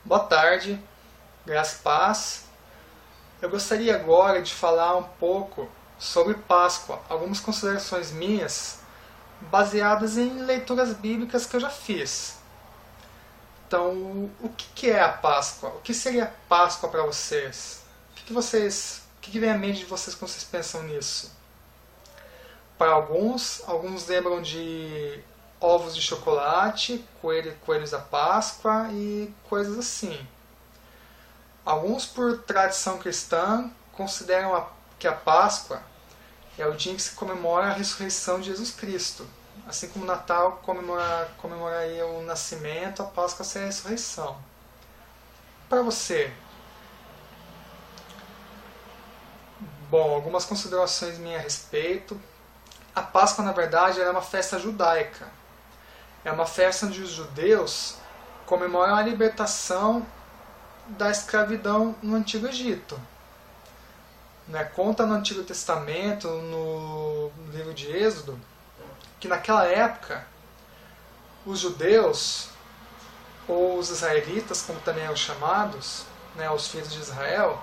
Boa tarde, graça e paz. Eu gostaria agora de falar um pouco sobre Páscoa, algumas considerações minhas baseadas em leituras bíblicas que eu já fiz. Então, o que é a Páscoa? O que seria Páscoa para vocês? O que vem à mente de vocês quando vocês pensam nisso? Para alguns lembram de ovos de chocolate, coelhos da Páscoa e coisas assim. Alguns, por tradição cristã, consideram que a Páscoa é o dia em que se comemora a ressurreição de Jesus Cristo. Assim como o Natal comemoraria o nascimento, a Páscoa seria a ressurreição. Para você? Bom, algumas considerações minhas a respeito. A Páscoa, na verdade, é uma festa judaica. É uma festa onde os judeus comemoram a libertação da escravidão no Antigo Egito. Conta no Antigo Testamento, no livro de Êxodo, que naquela época os judeus, ou os israelitas, como também eram chamados, os filhos de Israel,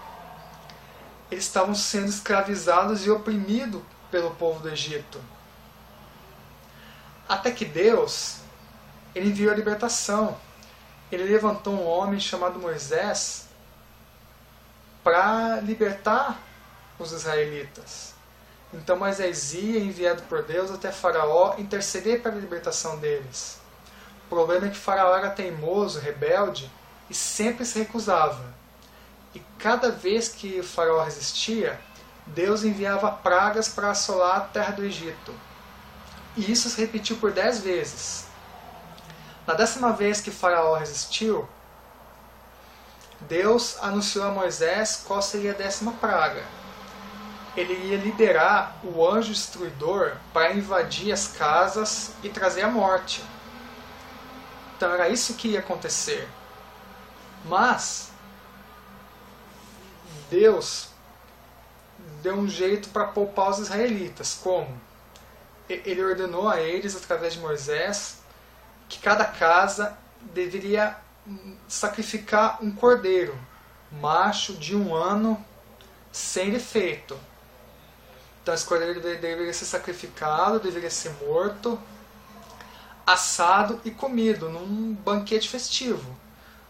eles estavam sendo escravizados e oprimidos pelo povo do Egito. Até que Deus, ele enviou a libertação. Ele levantou um homem chamado Moisés para libertar os israelitas. Então Moisés ia, enviado por Deus até Faraó, interceder para a libertação deles. O problema é que Faraó era teimoso, rebelde e sempre se recusava. E cada vez que Faraó resistia, Deus enviava pragas para assolar a terra do Egito. E isso se repetiu por 10 vezes. Na 10ª vez que Faraó resistiu, Deus anunciou a Moisés qual seria a 10ª praga. Ele ia liberar o anjo destruidor para invadir as casas e trazer a morte. Então era isso que ia acontecer. Mas Deus deu um jeito para poupar os israelitas. Como? Ele ordenou a eles, através de Moisés, que cada casa deveria sacrificar um cordeiro, macho, de 1 ano, sem defeito. Então esse cordeiro deveria ser sacrificado, deveria ser morto, assado e comido num banquete festivo,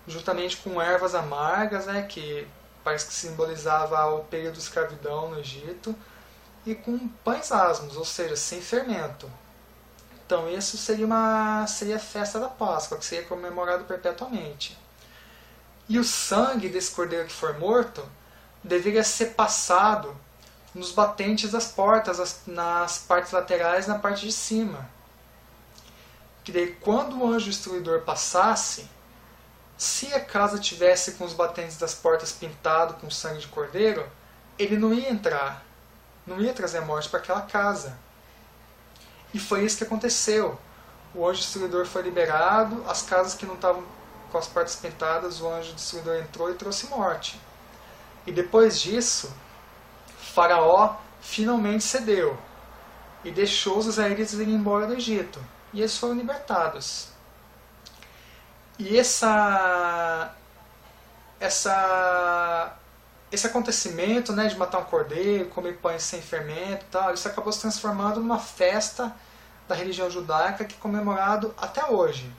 juntamente com ervas amargas, que parece que simbolizava o período de escravidão no Egito, e com pães asmos, ou seja, sem fermento. Então isso seria a festa da Páscoa, que seria comemorado perpetuamente. E o sangue desse cordeiro que for morto deveria ser passado nos batentes das portas, nas partes laterais, na parte de cima. Que daí, quando o anjo destruidor passasse, se a casa tivesse com os batentes das portas pintado com sangue de cordeiro, ele não ia entrar, não ia trazer a morte para aquela casa. E foi isso que aconteceu. O anjo destruidor foi liberado, as casas que não estavam com as portas pintadas, o anjo destruidor entrou e trouxe morte. E depois disso, Faraó finalmente cedeu e deixou os israelitas irem embora do Egito. E eles foram libertados. E esse acontecimento, de matar um cordeiro, comer pães sem fermento, isso acabou se transformando numa festa da religião judaica que é comemorado até hoje.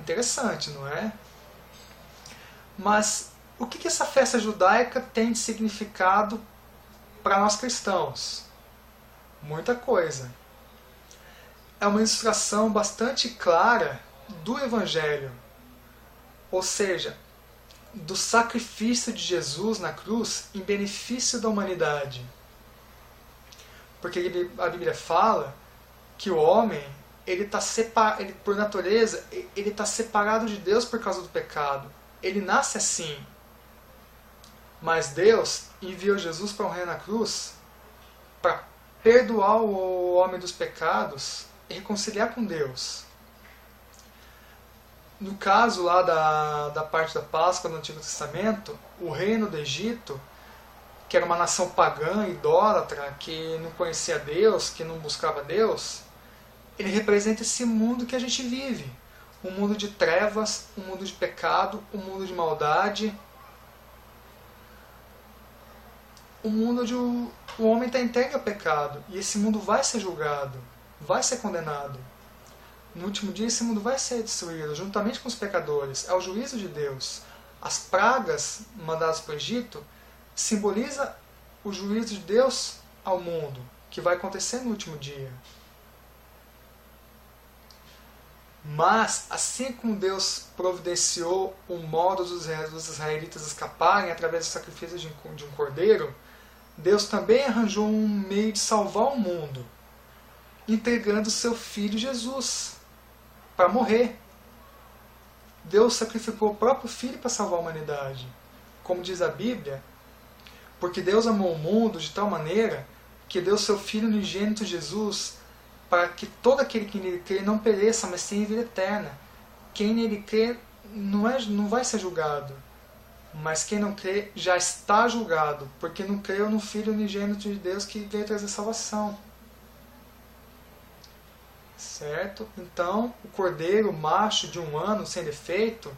Interessante, não é? Mas o que essa festa judaica tem de significado para nós cristãos? Muita coisa. É uma ilustração bastante clara do Evangelho. Ou seja, do sacrifício de Jesus na cruz em benefício da humanidade. Porque a Bíblia fala que o homem, por natureza, ele está separado de Deus por causa do pecado. Ele nasce assim. Mas Deus enviou Jesus para morrer na cruz para perdoar o homem dos pecados e reconciliar com Deus. No caso lá da parte da Páscoa no Antigo Testamento, o reino do Egito, que era uma nação pagã, idólatra, que não conhecia Deus, que não buscava Deus, ele representa esse mundo que a gente vive, Um mundo de trevas, um mundo de pecado, um mundo de maldade. Um mundo onde o homem está entregue ao pecado. E esse mundo vai ser julgado, vai ser condenado. No último dia esse mundo vai ser destruído, juntamente com os pecadores. É o juízo de Deus. As pragas mandadas para o Egito simbolizam o juízo de Deus ao mundo, que vai acontecer no último dia. Mas, assim como Deus providenciou o modo dos israelitas escaparem através do sacrifício de um cordeiro, Deus também arranjou um meio de salvar o mundo, entregando seu Filho Jesus para morrer. Deus sacrificou o próprio Filho para salvar a humanidade. Como diz a Bíblia, porque Deus amou o mundo de tal maneira que deu seu Filho unigênito Jesus para que todo aquele que nele crê não pereça, mas tenha vida eterna. Quem nele crê não vai ser julgado, mas quem não crê já está julgado, porque não creu no Filho unigênito de Deus que veio trazer salvação. Certo? Então, o cordeiro macho de 1 ano, sem defeito,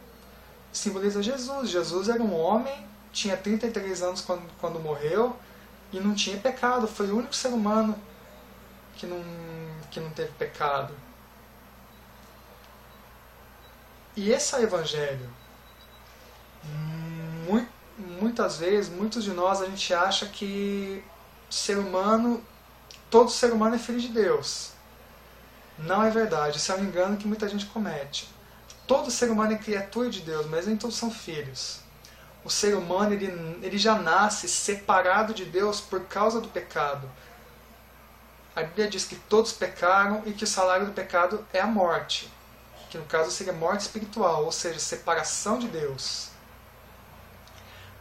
simboliza Jesus. Jesus era um homem, tinha 33 anos quando morreu, e não tinha pecado. Foi o único ser humano que não teve pecado. E esse é o Evangelho. Muitas vezes, muitos de nós, a gente acha que todo ser humano é filho de Deus. Não é verdade, isso é um engano que muita gente comete. Todo ser humano é criatura de Deus, mas nem todos são filhos. O ser humano ele já nasce separado de Deus por causa do pecado. A Bíblia diz que todos pecaram e que o salário do pecado é a morte, que no caso seria morte espiritual, ou seja, separação de Deus.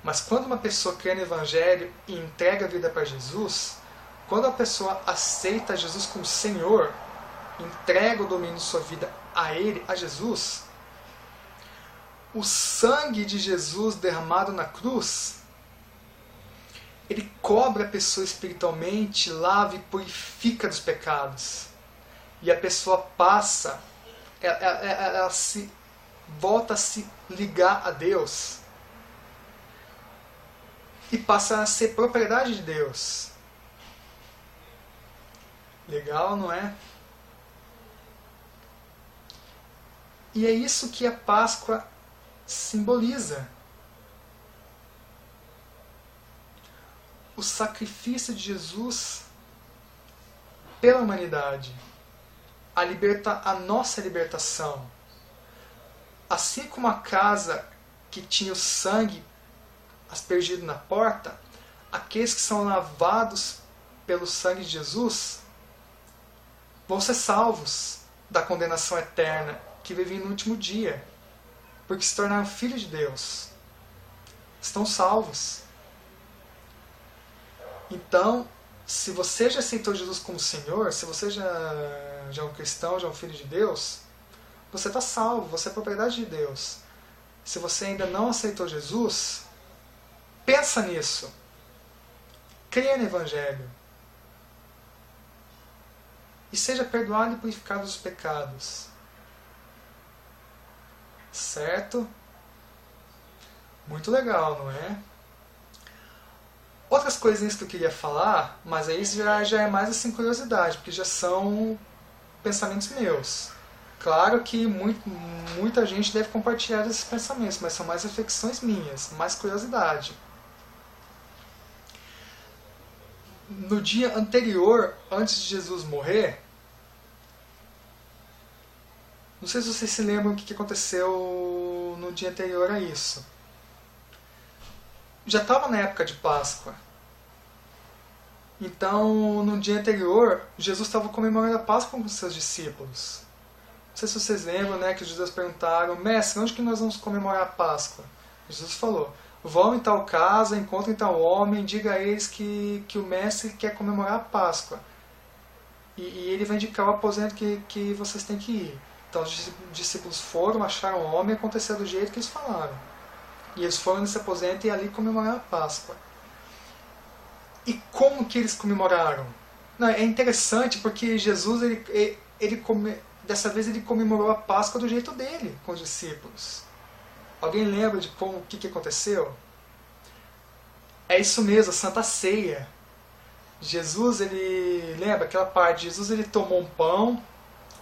Mas quando uma pessoa crê no Evangelho e entrega a vida para Jesus, quando a pessoa aceita Jesus como Senhor, entrega o domínio de sua vida a Ele, a Jesus, o sangue de Jesus derramado na cruz, ele cobre a pessoa espiritualmente, lava e purifica dos pecados. E a pessoa passa, ela volta a se ligar a Deus e passa a ser propriedade de Deus. Legal, não é? E é isso que a Páscoa simboliza. O sacrifício de Jesus pela humanidade. A nossa libertação. Assim como a casa que tinha o sangue aspergido na porta, aqueles que são lavados pelo sangue de Jesus vão ser salvos da condenação eterna que vai vir no último dia, porque se tornaram filhos de Deus. Estão salvos. Então, se você já aceitou Jesus como Senhor, se você já é um cristão, já é um filho de Deus, você está salvo, você é propriedade de Deus. Se você ainda não aceitou Jesus, pensa nisso. Creia no Evangelho. E seja perdoado e purificado dos pecados. Certo? Muito legal, não é? Outras coisinhas que eu queria falar, mas aí já é mais assim curiosidade, porque já são pensamentos meus. Claro que muita gente deve compartilhar esses pensamentos, mas são mais reflexões minhas, mais curiosidade. No dia anterior, antes de Jesus morrer, não sei se vocês se lembram o que aconteceu no dia anterior a isso. Já estava na época de Páscoa. Então, no dia anterior, Jesus estava comemorando a Páscoa com os seus discípulos. Não sei se vocês lembram, né, que os judeus perguntaram: Mestre, onde que nós vamos comemorar a Páscoa? Jesus falou: vão em tal casa, encontrem tal homem, diga a eles que o Mestre quer comemorar a Páscoa. E ele vai indicar o aposento que vocês têm que ir. Então os discípulos foram, acharam o homem e aconteceu do jeito que eles falaram. E eles foram nesse aposento e ali comemoraram a Páscoa. E como que eles comemoraram? Não, é interessante porque Jesus, dessa vez ele comemorou a Páscoa do jeito dele, com os discípulos. Alguém lembra de o que aconteceu? É isso mesmo, a Santa Ceia. Jesus, ele lembra aquela parte, Jesus ele tomou um pão,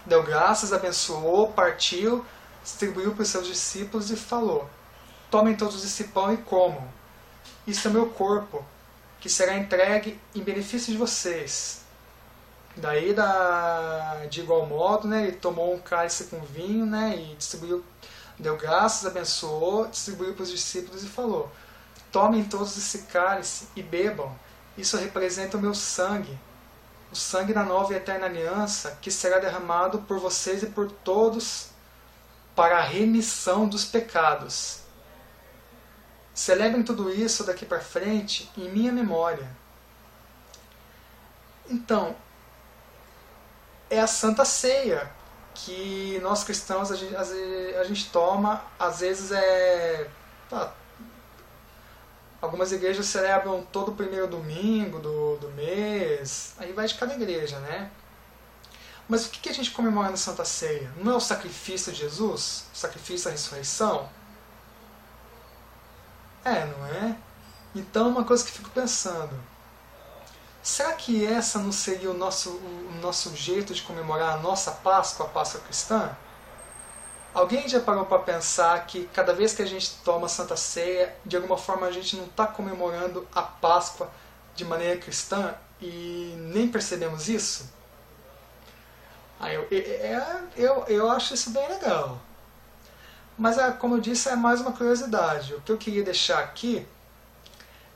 deu graças, abençoou, partiu, distribuiu para os seus discípulos e falou: tomem todos esse pão e comam. Isso é meu corpo, que será entregue em benefício de vocês. Daí, de igual modo, né, ele tomou um cálice com vinho, né, e distribuiu, deu graças, abençoou, distribuiu para os discípulos e falou: tomem todos esse cálice e bebam. Isso representa o meu sangue, o sangue da nova e eterna aliança, que será derramado por vocês e por todos para a remissão dos pecados. Celebrem tudo isso daqui para frente em minha memória. Então, é a Santa Ceia que nós cristãos a gente toma, às vezes algumas igrejas celebram todo o primeiro domingo do mês, aí vai de cada igreja, né? Mas o que a gente comemora na Santa Ceia? Não é o sacrifício de Jesus? O sacrifício da ressurreição? Não é? Então, uma coisa que eu fico pensando: será que essa não seria o nosso jeito de comemorar a nossa Páscoa, a Páscoa cristã? Alguém já parou para pensar que cada vez que a gente toma a Santa Ceia, de alguma forma a gente não está comemorando a Páscoa de maneira cristã e nem percebemos isso? Eu acho isso bem legal. Mas, como eu disse, é mais uma curiosidade. O que eu queria deixar aqui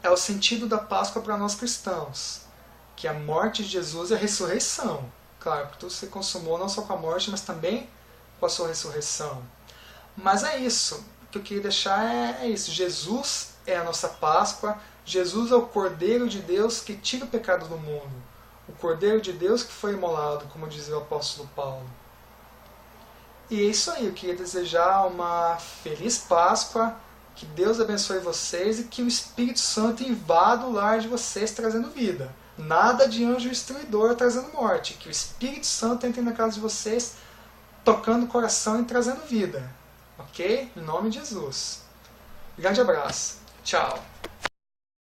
é o sentido da Páscoa para nós cristãos, que a morte de Jesus é a ressurreição. Claro, que tudo se consumou não só com a morte, mas também com a sua ressurreição. Mas é isso. O que eu queria deixar é isso. Jesus é a nossa Páscoa. Jesus é o Cordeiro de Deus que tira o pecado do mundo. O Cordeiro de Deus que foi imolado, como dizia o apóstolo Paulo. E é isso aí. Eu queria desejar uma feliz Páscoa. Que Deus abençoe vocês e que o Espírito Santo invada o lar de vocês trazendo vida. Nada de anjo instruidor trazendo morte. Que o Espírito Santo entre na casa de vocês tocando o coração e trazendo vida. Ok? Em nome de Jesus. Grande abraço. Tchau.